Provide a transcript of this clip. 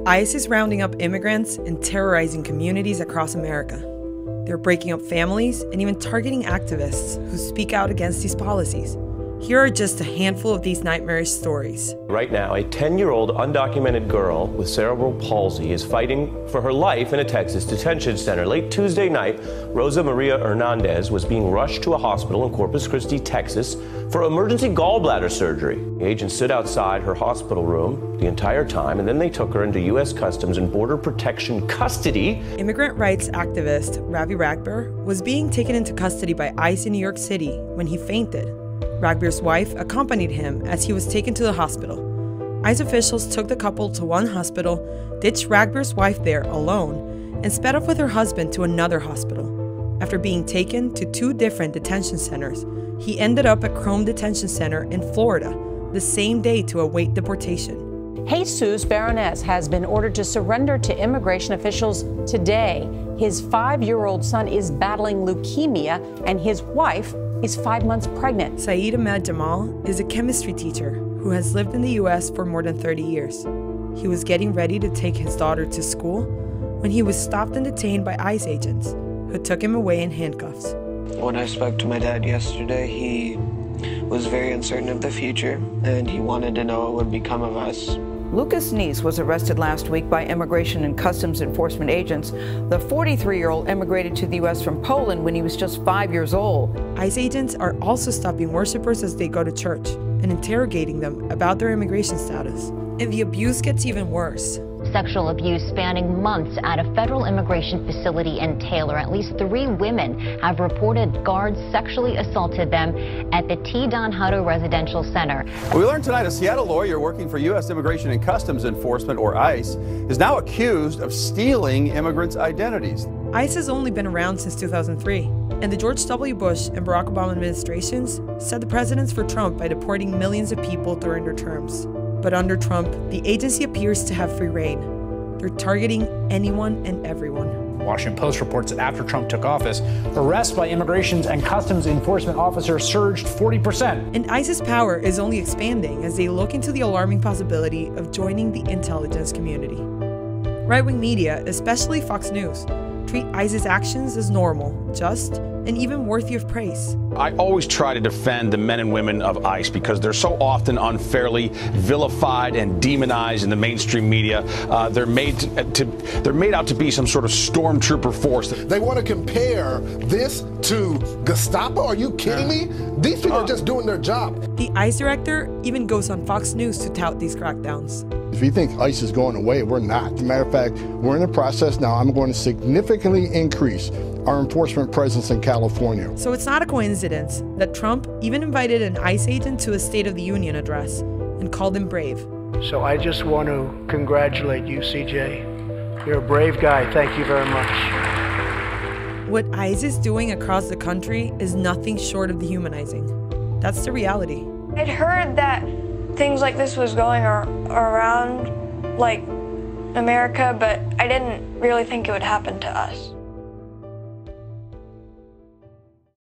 ICE is rounding up immigrants and terrorizing communities across America. They're breaking up families and even targeting activists who speak out against these policies. Here are just a handful of these nightmarish stories. Right now, a 10-year-old undocumented girl with cerebral palsy is fighting for her life in a Texas detention center. Late Tuesday night, Rosa Maria Hernandez was being rushed to a hospital in Corpus Christi, Texas, for emergency gallbladder surgery. The agents stood outside her hospital room the entire time, and then they took her into U.S. Customs and Border Protection custody. Immigrant rights activist Ravi Ragbir was being taken into custody by ICE in New York City when he fainted. Ragbir's wife accompanied him as he was taken to the hospital. ICE officials took the couple to one hospital, ditched Ragbir's wife there alone, and sped off with her husband to another hospital. After being taken to 2 different detention centers, he ended up at Crome Detention Center in Florida the same day to await deportation. Jesus Baroness has been ordered to surrender to immigration officials today. His 5-year-old son is battling leukemia, and his wife is 5 months pregnant. Saeed Ahmed Jamal is a chemistry teacher who has lived in the U.S. for more than 30 years. He was getting ready to take his daughter to school when he was stopped and detained by ICE agents, who took him away in handcuffs. When I spoke to my dad yesterday, he was very uncertain of the future, and he wanted to know what would become of us. Lucas Neese was arrested last week by Immigration and Customs Enforcement agents. The 43-year-old immigrated to the U.S. from Poland when he was just 5 years old. ICE agents are also stopping worshipers as they go to church and interrogating them about their immigration status. And the abuse gets even worse. Sexual abuse spanning months at a federal immigration facility in Taylor. At least 3 women have reported guards sexually assaulted them at the T. Don Hutto Residential Center. We learned tonight a Seattle lawyer working for U.S. Immigration and Customs Enforcement, or ICE, is now accused of stealing immigrants' identities. ICE has only been around since 2003, and the George W. Bush and Barack Obama administrations set the precedents for Trump by deporting millions of people during their terms. But under Trump, the agency appears to have free rein. They're targeting anyone and everyone. Washington Post reports that after Trump took office, arrests by immigration and customs enforcement officers surged 40%. And ICE's power is only expanding as they look into the alarming possibility of joining the intelligence community. Right-wing media, especially Fox News, treat ICE's actions as normal, just, and even worthy of praise. I always try to defend the men and women of ICE because they're so often unfairly vilified and demonized in the mainstream media. They're made out to be some sort of stormtrooper force. They want to compare this to Gestapo? Are you kidding me? These people are just doing their job. The ICE director even goes on Fox News to tout these crackdowns. If you think ICE is going away, we're not. As a matter of fact, we're in the process now. I'm going to significantly increase our enforcement presence in California. So it's not a coincidence that Trump even invited an ICE agent to a State of the Union address and called him brave. So I just want to congratulate you, CJ. You're a brave guy. Thank you very much. What ICE is doing across the country is nothing short of dehumanizing. That's the reality. I'd heard that things like this was going around, like, America, but I didn't really think it would happen to us.